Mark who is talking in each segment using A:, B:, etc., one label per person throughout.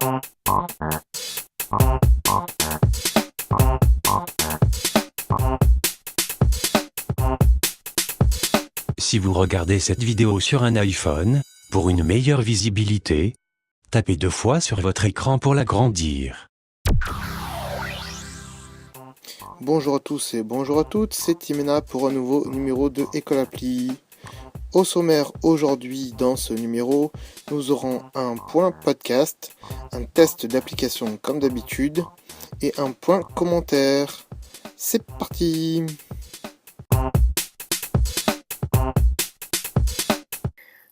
A: Si vous regardez cette vidéo sur un iPhone, pour une meilleure visibilité, tapez 2 fois sur votre écran pour l'agrandir.
B: Bonjour à tous et bonjour à toutes, c'est Timena pour un nouveau numéro de École Appli. Au sommaire aujourd'hui dans ce numéro, nous aurons un point podcast, un test d'application comme d'habitude et un point commentaire. C'est parti!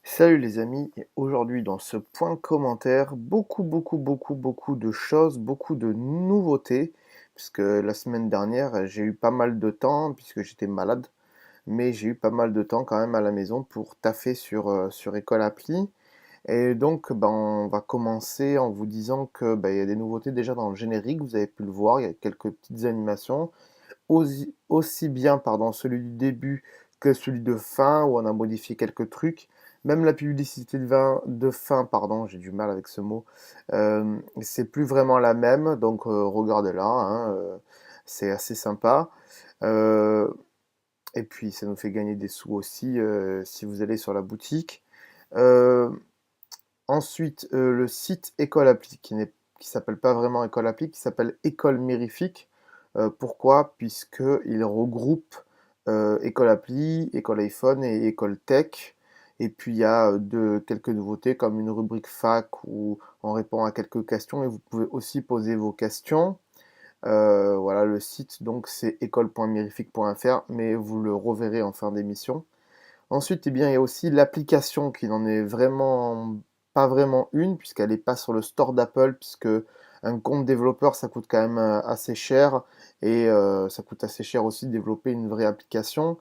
B: Salut les amis, et aujourd'hui dans ce point commentaire, beaucoup de choses, beaucoup de nouveautés, puisque la semaine dernière j'ai eu pas mal de temps, puisque j'étais malade, mais j'ai eu pas mal de temps quand même à la maison pour taffer sur École Appli. Et donc on va commencer en vous disant que il y a des nouveautés déjà dans le générique, vous avez pu le voir, il y a quelques petites animations, aussi bien celui du début que celui de fin, où on a modifié quelques trucs. Même la publicité de fin, pardon, j'ai du mal avec ce mot, c'est plus vraiment la même, donc regardez-la, hein, c'est assez sympa. Euh, et puis ça nous fait gagner des sous aussi si vous allez sur la boutique. Euh, Ensuite, le site École Appli, qui s'appelle pas vraiment École Appli, qui s'appelle École Mérifique. Pourquoi? Puisqu'il regroupe École Appli, École iPhone et École Tech. Et puis il y a quelques nouveautés comme une rubrique fac où on répond à quelques questions et vous pouvez aussi poser vos questions. Voilà, le site donc c'est école.mérifique.fr, mais vous le reverrez en fin d'émission. Ensuite, il y a aussi l'application qui n'en est vraiment pas vraiment une, puisqu'elle n'est pas sur le store d'Apple, puisque un compte développeur, ça coûte quand même assez cher, et ça coûte assez cher aussi de développer une vraie application.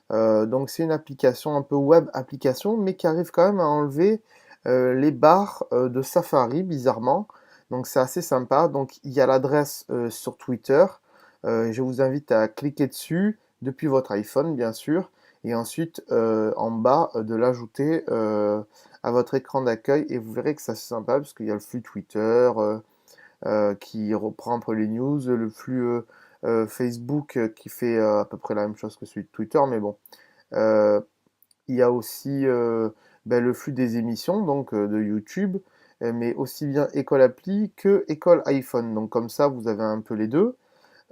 B: Donc c'est une application un peu web application, mais qui arrive quand même à enlever les barres de Safari, bizarrement. Donc c'est assez sympa. Donc il y a l'adresse sur Twitter. Je vous invite à cliquer dessus depuis votre iPhone, bien sûr, et ensuite en bas de l'ajouter à votre écran d'accueil, et vous verrez que c'est assez sympa parce qu'il y a le flux Twitter qui reprend un peu les news, le flux Facebook qui fait à peu près la même chose que celui de Twitter, mais bon. Euh, il y a aussi le flux des émissions, donc de YouTube, mais aussi bien École Appli que École iPhone. Donc comme ça, vous avez un peu les deux.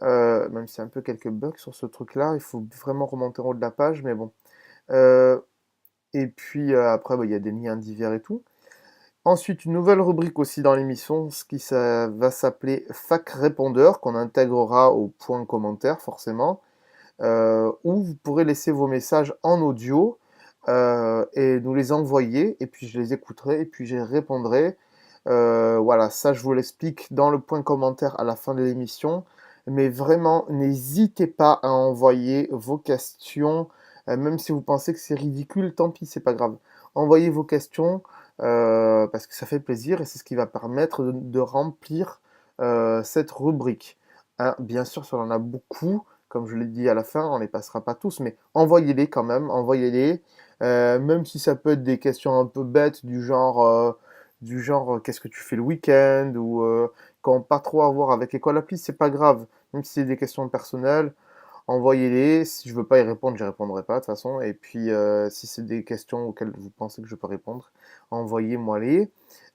B: Même s'il y a un peu quelques bugs sur ce truc-là, il faut vraiment remonter en haut de la page, mais bon. Euh, et puis après, il y a des liens divers et tout. Ensuite, une nouvelle rubrique aussi dans l'émission, ça va s'appeler Fac Répondeur, qu'on intégrera au point commentaire forcément, où vous pourrez laisser vos messages en audio et nous les envoyer, et puis je les écouterai, et puis j'y répondrai. Voilà, ça je vous l'explique dans le point commentaire à la fin de l'émission, mais vraiment, n'hésitez pas à envoyer vos questions, même si vous pensez que c'est ridicule, tant pis, c'est pas grave. Envoyez vos questions, parce que ça fait plaisir, et c'est ce qui va permettre de remplir cette rubrique. Hein, bien sûr, si on en a beaucoup, comme je l'ai dit à la fin, on les passera pas tous, mais envoyez-les quand même, envoyez-les. Même si ça peut être des questions un peu bêtes du genre qu'est-ce que tu fais le week-end, ou quand pas trop à voir avec École Appli, c'est pas grave. Même si c'est des questions personnelles, envoyez-les. Si je veux pas y répondre, j'y répondrai pas de toute façon. Et puis si c'est des questions auxquelles vous pensez que je peux répondre, envoyez-moi les.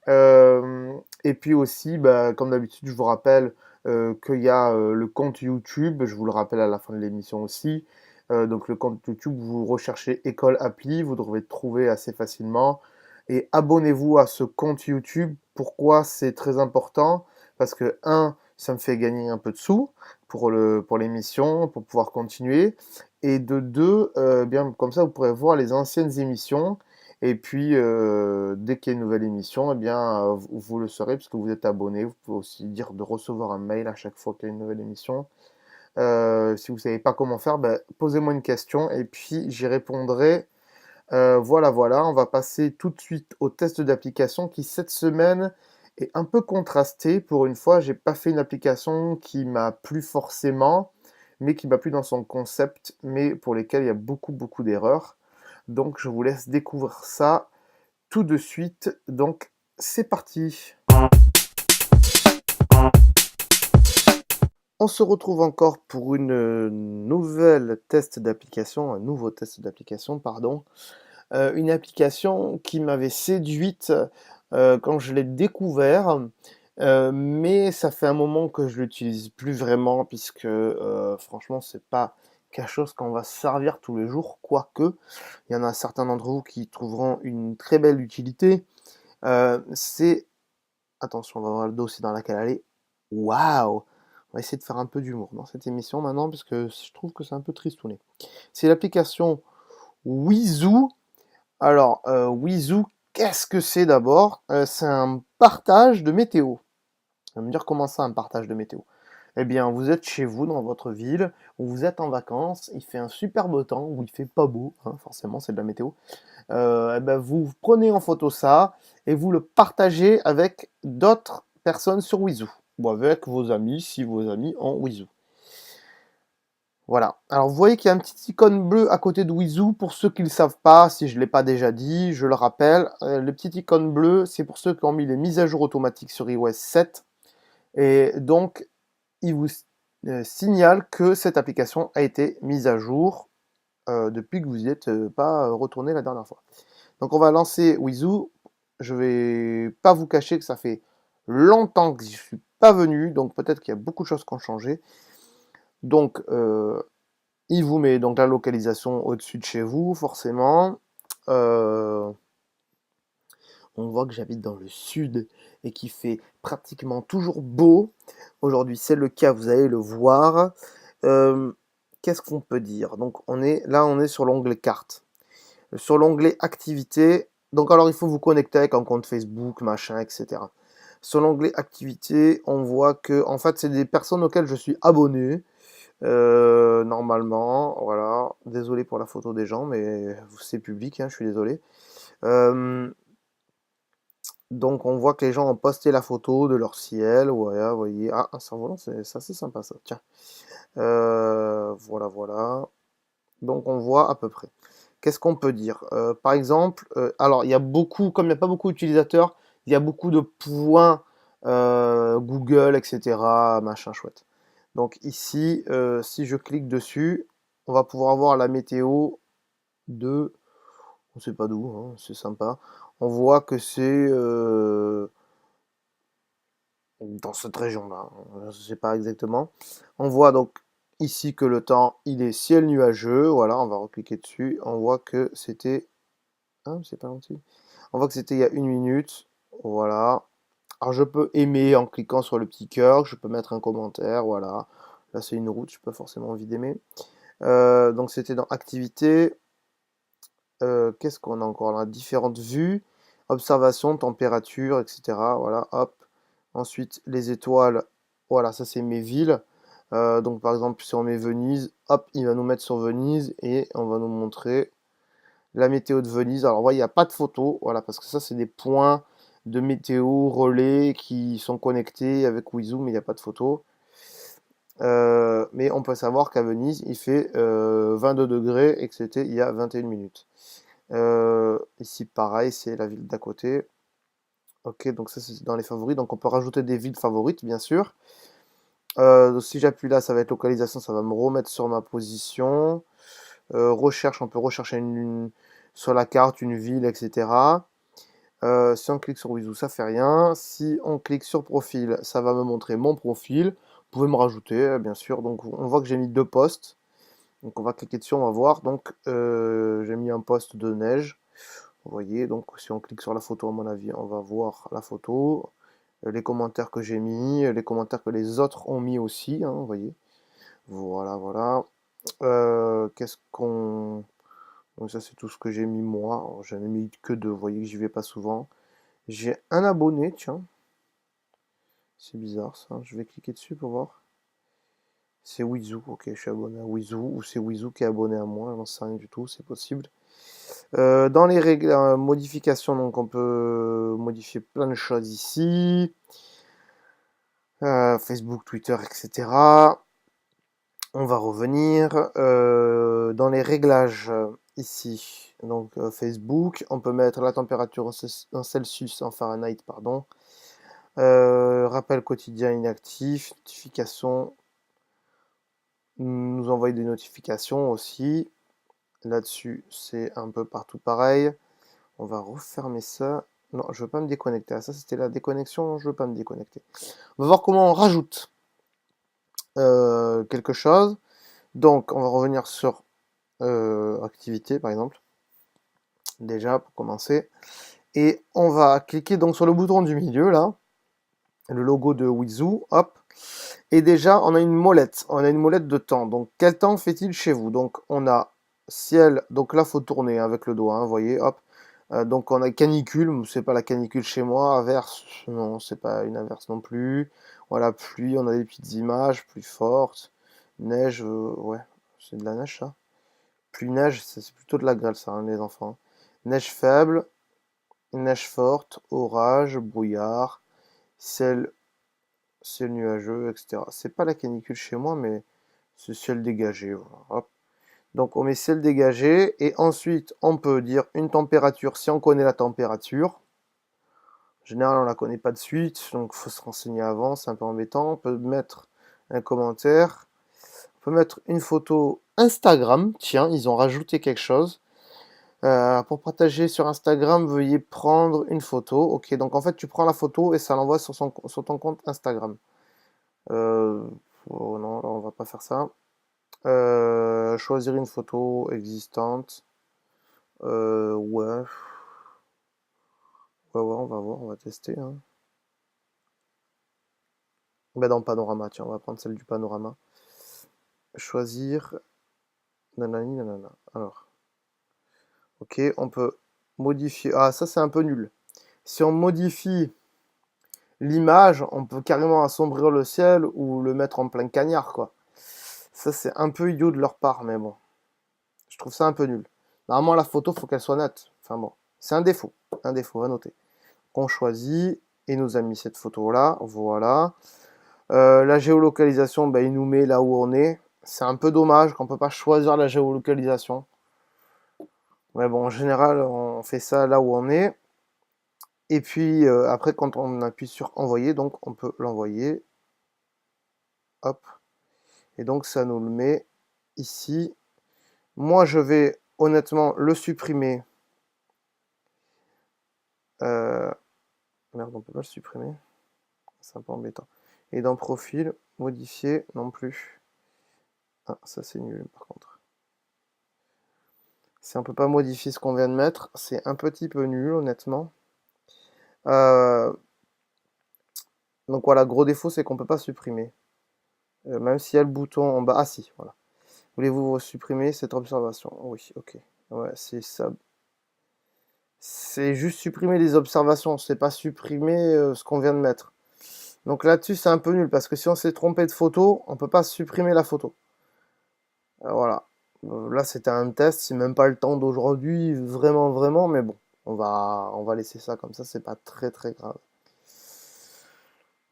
B: Et puis aussi, comme d'habitude, je vous rappelle qu'il y a le compte YouTube, je vous le rappelle à la fin de l'émission aussi. Donc le compte YouTube, vous recherchez École Appli, vous devrez trouver assez facilement. Et abonnez-vous à ce compte YouTube. Pourquoi c'est très important? Parce que, un, ça me fait gagner un peu de sous pour l'émission, pour pouvoir continuer. Et de deux, bien comme ça, vous pourrez voir les anciennes émissions. Et puis, dès qu'il y a une nouvelle émission, vous le saurez puisque vous êtes abonné. Vous pouvez aussi dire de recevoir un mail à chaque fois qu'il y a une nouvelle émission. Si vous ne savez pas comment faire, posez-moi une question et puis j'y répondrai. Voilà, on va passer tout de suite au test d'application qui, cette semaine, est un peu contrasté. Pour une fois, j'ai pas fait une application qui m'a plu forcément, mais qui m'a plu dans son concept, mais pour lesquelles il y a beaucoup d'erreurs. Donc, je vous laisse découvrir ça tout de suite. Donc, c'est parti. On se retrouve encore pour une nouvelle test d'application, un nouveau test d'application, pardon. Une application qui m'avait séduite quand je l'ai découvert, mais ça fait un moment que je l'utilise plus vraiment puisque franchement c'est pas quelque chose qu'on va se servir tous les jours, quoique il y en a certains d'entre vous qui trouveront une très belle utilité. C'est attention, on va voir le dossier dans laquelle elle est. Waouh! On va essayer de faire un peu d'humour dans cette émission maintenant, parce que je trouve que c'est un peu tristouné. C'est l'application Weezoo. Alors, Weezoo, qu'est-ce que c'est d'abord? C'est un partage de météo. On va me dire comment ça, un partage de météo? Eh bien, vous êtes chez vous, dans votre ville, ou vous êtes en vacances, il fait un super beau temps, ou il fait pas beau, hein, forcément, c'est de la météo. Eh ben, vous prenez en photo ça et vous le partagez avec d'autres personnes sur Weezoo ou avec vos amis si vos amis ont Weezoo. Voilà. Alors vous voyez qu'il y a un petit icône bleu à côté de Weezoo. Pour ceux qui ne le savent pas, si je ne l'ai pas déjà dit, je le rappelle. Le petit icône bleu, c'est pour ceux qui ont mis les mises à jour automatiques sur iOS 7. Et donc, il vous signale que cette application a été mise à jour depuis que vous n'y êtes pas retourné la dernière fois. Donc on va lancer Weezoo. Je vais pas vous cacher que ça fait longtemps que je suis pas venu, donc peut-être qu'il y a beaucoup de choses qui ont changé. Donc il vous met donc la localisation au-dessus de chez vous, forcément. On voit que j'habite dans le sud et qu'il fait pratiquement toujours beau. Aujourd'hui c'est le cas, vous allez le voir. Qu'est-ce qu'on peut dire? Donc on est sur l'onglet carte. Sur l'onglet activité, donc alors il faut vous connecter avec un compte Facebook, machin, etc. Sur l'onglet activité, on voit que en fait c'est des personnes auxquelles je suis abonné. Normalement, voilà. Désolé pour la photo des gens, mais c'est public, hein, je suis désolé. Euh, donc on voit que les gens ont posté la photo de leur ciel. Voilà, vous voyez. Ah, un cerf-volant, c'est assez sympa ça. Tiens. Voilà, voilà. Donc on voit à peu près. Qu'est-ce qu'on peut dire? Par exemple, alors il y a beaucoup, comme il n'y a pas beaucoup d'utilisateurs, il y a beaucoup de points Google, etc. Machin chouette. Donc ici, si je clique dessus, on va pouvoir voir la météo de, on sait pas d'où, hein, c'est sympa. On voit que c'est dans cette région-là, je ne sais pas exactement. On voit donc ici que le temps, il est ciel nuageux. Voilà, on va recliquer dessus. On voit que c'était... Ah, c'est pas gentil. On voit que c'était il y a 1 minute. Voilà. Alors je peux aimer en cliquant sur le petit cœur. Je peux mettre un commentaire. Voilà. Là c'est une route, je n'ai pas forcément envie d'aimer. Donc c'était dans activité. Qu'est-ce qu'on a encore là? Différentes vues. Observation, température, etc. Voilà, hop. Ensuite, les étoiles. Voilà, ça c'est mes villes. Donc par exemple, si on met Venise, hop, il va nous mettre sur Venise et on va nous montrer la météo de Venise. Alors, voyez, il n'y a pas de photo, voilà, parce que ça, c'est des points de météo relais qui sont connectés avec Weezoo, mais il n'y a pas de photo. Mais on peut savoir qu'à Venise, il fait 22 degrés et que c'était il y a 21 minutes. Ici, pareil, c'est la ville d'à côté. Ok, donc ça, c'est dans les favoris. Donc, on peut rajouter des villes favorites, bien sûr. Si j'appuie là, ça va être localisation, ça va me remettre sur ma position. Recherche, on peut rechercher sur la carte une ville, etc. Si on clique sur Weezoo, ça fait rien. Si on clique sur profil, ça va me montrer mon profil. Vous pouvez me rajouter, bien sûr. Donc on voit que j'ai mis 2 posts. Donc on va cliquer dessus, on va voir. Donc j'ai mis un post de neige. Vous voyez, donc si on clique sur la photo, à mon avis, on va voir la photo. Les commentaires que j'ai mis, les commentaires que les autres ont mis aussi, hein, vous voyez. Voilà, voilà. Qu'est-ce qu'on... Donc ça c'est tout ce que j'ai mis moi. Alors, j'en ai mis que 2, vous voyez que j'y vais pas souvent. J'ai un abonné, tiens. C'est bizarre ça. Je vais cliquer dessus pour voir. C'est Weezoo, ok, je suis abonné à Weezoo. Ou c'est Weezoo qui est abonné à moi, j'en sais rien du tout, c'est possible. Dans les règles, modifications, donc on peut modifier plein de choses ici. Facebook, Twitter, etc. On va revenir dans les réglages ici. Donc Facebook, on peut mettre la température en Celsius, en Fahrenheit, pardon. Rappel quotidien inactif, notification. nous envoyer des notifications aussi. Là-dessus, c'est un peu partout pareil. On va refermer ça. Non, je veux pas me déconnecter. Ah, ça, c'était la déconnexion. Je veux pas me déconnecter. On va voir comment on rajoute quelque chose. Donc, on va revenir sur activité, par exemple. Déjà, pour commencer. Et on va cliquer donc sur le bouton du milieu, là. Le logo de Wizoo. Hop. Et déjà, on a une molette. On a une molette de temps. Donc, quel temps fait-il chez vous? Donc, on a ciel. Donc là, faut tourner avec le doigt. Vous voyez, hop. Donc, on a canicule. C'est pas la canicule chez moi. Averse. Non, c'est pas une averse non plus. Voilà, pluie. On a des petites images plus fortes. Neige. Ouais, c'est de la neige, ça. Pluie, neige, c'est plutôt de la grêle, ça, hein, les enfants. Neige faible. Neige forte. Orage. Brouillard. Ciel nuageux, etc. C'est pas la canicule chez moi, mais c'est ciel dégagé. Voilà. Hop. Donc on met ciel dégagé et ensuite on peut dire une température si on connaît la température. En général, on la connaît pas de suite, donc il faut se renseigner avant, c'est un peu embêtant. On peut mettre un commentaire. On peut mettre une photo Instagram. Tiens, ils ont rajouté quelque chose. Pour partager sur Instagram, veuillez prendre une photo. Ok, donc en fait, tu prends la photo et ça l'envoie sur ton compte Instagram. Euh, oh non, là, on va pas faire ça. Choisir une photo existante. Ouais. On va voir, on va tester, hein. Ben dans panorama, tiens, on va prendre celle du panorama. Choisir. Nanani, nanana. Alors, ok, on peut modifier. Ah, ça c'est un peu nul. Si on modifie l'image, on peut carrément assombrir le ciel ou le mettre en plein cagnard, quoi. Ça c'est un peu idiot de leur part, mais bon. Je trouve ça un peu nul. Normalement, la photo, faut qu'elle soit nette. Enfin bon, c'est un défaut. Un défaut, à noter. Qu'on choisit et nous a mis cette photo-là. Voilà. La géolocalisation, ben, il nous met là où on est. C'est un peu dommage qu'on ne peut pas choisir la géolocalisation. Mais bon, en général, on fait ça là où on est. Et puis, après, quand on appuie sur envoyer, donc on peut l'envoyer. Hop. Et donc, ça nous le met ici. Moi, je vais honnêtement le supprimer. Merde, on peut pas le supprimer. C'est un peu embêtant. Et dans profil, modifier, non plus. Ah, ça c'est nul par contre. Si on peut pas modifier ce qu'on vient de mettre, c'est un petit peu nul honnêtement. Donc voilà, gros défaut c'est qu'on peut pas supprimer. Même s'il y a le bouton en bas. Ah si, voilà. Voulez-vous supprimer cette observation? Oui, ok. Ouais, c'est ça. C'est juste supprimer les observations, c'est pas supprimer ce qu'on vient de mettre. Donc là-dessus c'est un peu nul parce que si on s'est trompé de photo, on peut pas supprimer la photo. Voilà. Là, c'était un test, c'est même pas le temps d'aujourd'hui, vraiment, mais bon, on va laisser ça comme ça, c'est pas très très grave.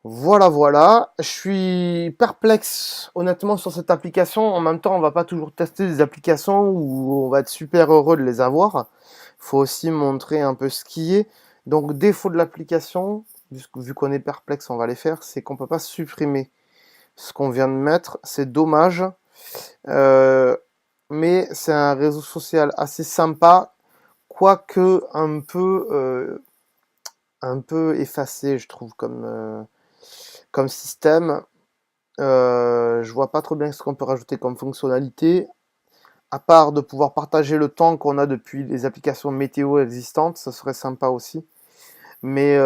B: Voilà. Je suis perplexe, honnêtement, sur cette application. En même temps, on va pas toujours tester des applications où on va être super heureux de les avoir. Faut aussi montrer un peu ce qui est. Donc, défaut de l'application, vu qu'on est perplexe, on va les faire, c'est qu'on peut pas supprimer ce qu'on vient de mettre. C'est dommage. Mais c'est un réseau social assez sympa, quoique un peu effacé, je trouve, comme système. Je vois pas trop bien ce qu'on peut rajouter comme fonctionnalité, à part de pouvoir partager le temps qu'on a depuis les applications météo existantes, ça serait sympa aussi. Mais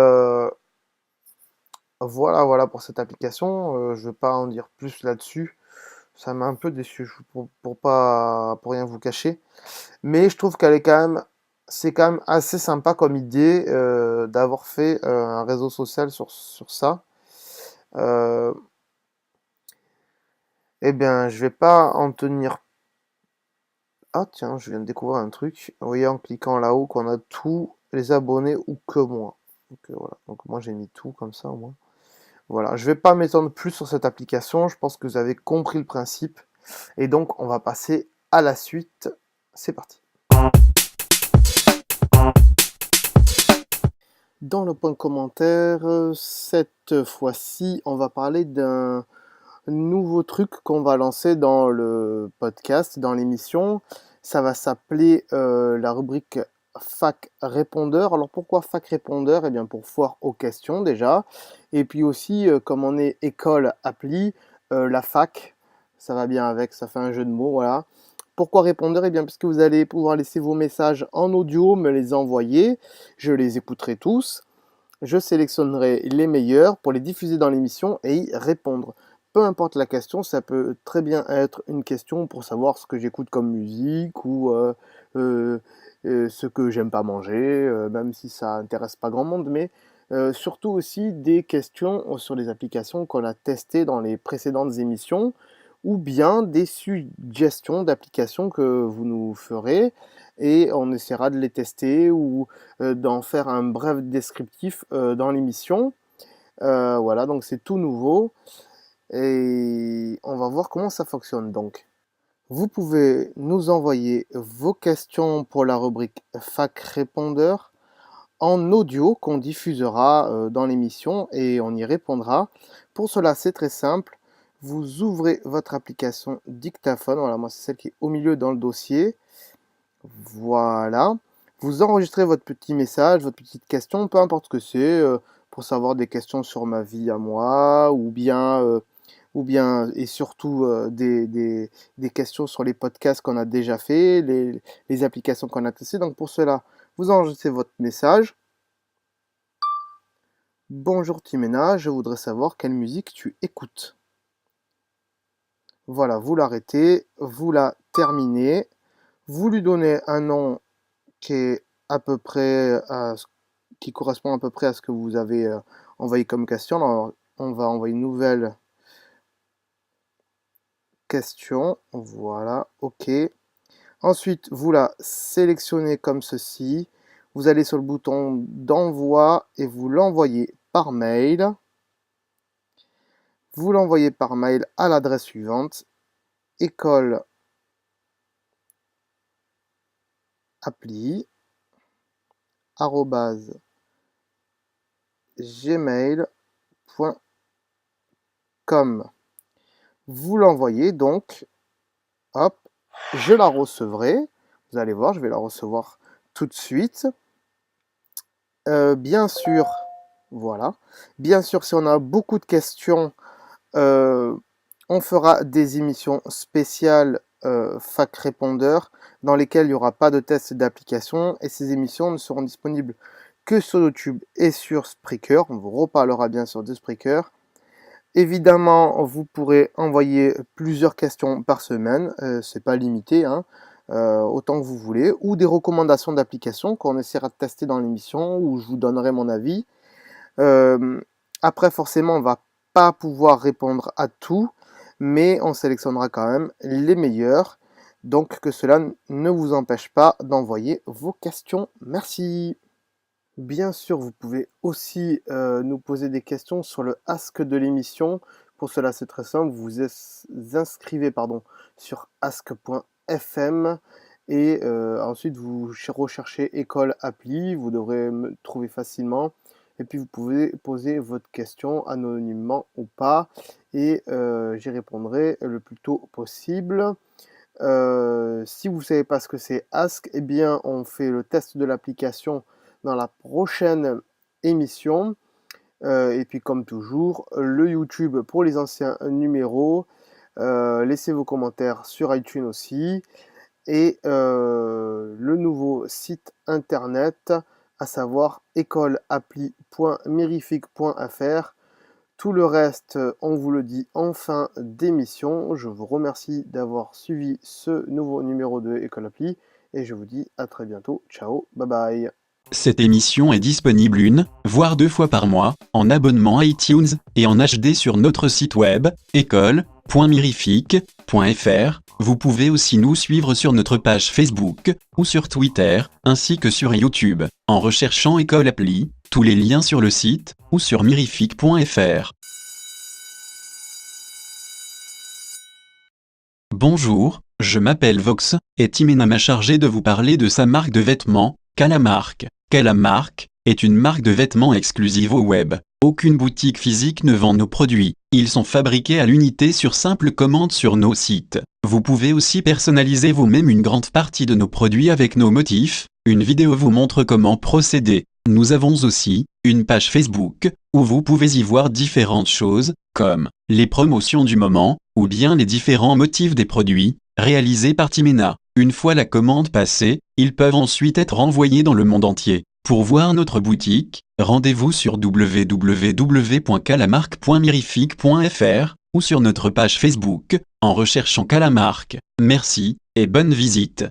B: voilà pour cette application. Je vais pas en dire plus là-dessus. Ça m'a un peu déçu pour rien vous cacher. Mais je trouve c'est quand même assez sympa comme idée d'avoir fait un réseau social sur ça. Euh, eh bien, je vais pas en tenir. Ah tiens, je viens de découvrir un truc. Vous voyez en cliquant là-haut qu'on a tous les abonnés ou que moi. Donc voilà. Donc moi j'ai mis tout comme ça au moins. Voilà. Je vais pas m'étendre plus sur cette application. Je pense que vous avez compris le principe. Et donc on va passer à la suite. C'est parti. Dans le point commentaire, cette fois-ci, on va parler d'un nouveau truc qu'on va lancer dans le podcast, dans l'émission. Ça va s'appeler la rubrique Fac Répondeur. Alors pourquoi Fac Répondeur? Eh bien pour foire aux questions déjà. Et puis aussi, comme on est école appli, la fac, ça va bien avec, ça fait un jeu de mots, voilà. Pourquoi répondeur? Eh bien parce que vous allez pouvoir laisser vos messages en audio, me les envoyer. Je les écouterai tous. Je sélectionnerai les meilleurs pour les diffuser dans l'émission et y répondre. Peu importe la question, ça peut très bien être une question pour savoir ce que j'écoute comme musique ou ce que j'aime pas manger, même si ça intéresse pas grand monde, mais surtout aussi des questions sur les applications qu'on a testées dans les précédentes émissions ou bien des suggestions d'applications que vous nous ferez et on essaiera de les tester ou d'en faire un bref descriptif dans l'émission. Voilà, donc c'est tout nouveau et on va voir comment ça fonctionne donc. Vous pouvez nous envoyer vos questions pour la rubrique Fac Répondeur en audio qu'on diffusera dans l'émission et on y répondra. Pour cela, c'est très simple. Vous ouvrez votre application dictaphone. Voilà, moi c'est celle qui est au milieu dans le dossier. Voilà. Vous enregistrez votre petit message, votre petite question, peu importe ce que c'est, pour savoir des questions sur ma vie à moi, ou bien et surtout des questions sur les podcasts qu'on a déjà fait, les applications qu'on a testées. Donc pour cela, vous enregistrez votre message. Bonjour Timena, je voudrais savoir quelle musique tu écoutes. Voilà, vous l'arrêtez, vous la terminez, vous lui donnez un nom qui est à peu près qui correspond à peu près à ce que vous avez envoyé comme question. Alors, on va envoyer une nouvelle question. Voilà, ok. Ensuite, vous la sélectionnez comme ceci. Vous allez sur le bouton d'envoi et vous l'envoyez par mail. Vous l'envoyez par mail à l'adresse suivante: école appli @gmail.com. Vous l'envoyez donc, hop, je la recevrai. Vous allez voir, je vais la recevoir tout de suite. Bien sûr, voilà. Bien sûr, si on a beaucoup de questions, on fera des émissions spéciales Fac Répondeur dans lesquelles il n'y aura pas de test d'application et ces émissions ne seront disponibles que sur YouTube et sur Spreaker. On vous reparlera bien sûr de Spreaker. Évidemment, vous pourrez envoyer plusieurs questions par semaine, c'est pas limité, hein, autant que vous voulez, ou des recommandations d'applications qu'on essaiera de tester dans l'émission, où je vous donnerai mon avis. Après, forcément, on va pas pouvoir répondre à tout, mais on sélectionnera quand même les meilleurs. Donc que cela ne vous empêche pas d'envoyer vos questions. Merci. Bien sûr, vous pouvez aussi nous poser des questions sur le Ask de l'émission. Pour cela, c'est très simple. Vous vous inscrivez sur ask.fm et ensuite vous recherchez école appli. Vous devrez me trouver facilement. Et puis vous pouvez poser votre question anonymement ou pas et j'y répondrai le plus tôt possible. Si vous ne savez pas ce que c'est Ask, eh bien on fait le test de l'application dans la prochaine émission. Et puis comme toujours, le YouTube pour les anciens numéros. Laissez vos commentaires sur iTunes aussi. Et le nouveau site internet, à savoir écoleappli.mirific.fr. Tout le reste, on vous le dit en fin d'émission. Je vous remercie d'avoir suivi ce nouveau numéro de École Appli et je vous dis à très bientôt. Ciao, bye bye.
C: Cette émission est disponible une, voire 2 fois par mois, en abonnement iTunes et en HD sur notre site web, école.mirific.fr. Vous pouvez aussi nous suivre sur notre page Facebook ou sur Twitter, ainsi que sur YouTube, en recherchant École Appli. Tous les liens sur le site ou sur mirific.fr. Bonjour, je m'appelle Vox, et Timena m'a chargé de vous parler de sa marque de vêtements, Calamarque. Calamarque est une marque de vêtements exclusive au web. Aucune boutique physique ne vend nos produits. Ils sont fabriqués à l'unité sur simple commande sur nos sites. Vous pouvez aussi personnaliser vous-même une grande partie de nos produits avec nos motifs. Une vidéo vous montre comment procéder. Nous avons aussi une page Facebook où vous pouvez y voir différentes choses, comme les promotions du moment, ou bien les différents motifs des produits, réalisés par Timena. Une fois la commande passée, ils peuvent ensuite être envoyés dans le monde entier. Pour voir notre boutique, rendez-vous sur www.calamarque.mirific.fr ou sur notre page Facebook, en recherchant Calamarque. Merci, et bonne visite.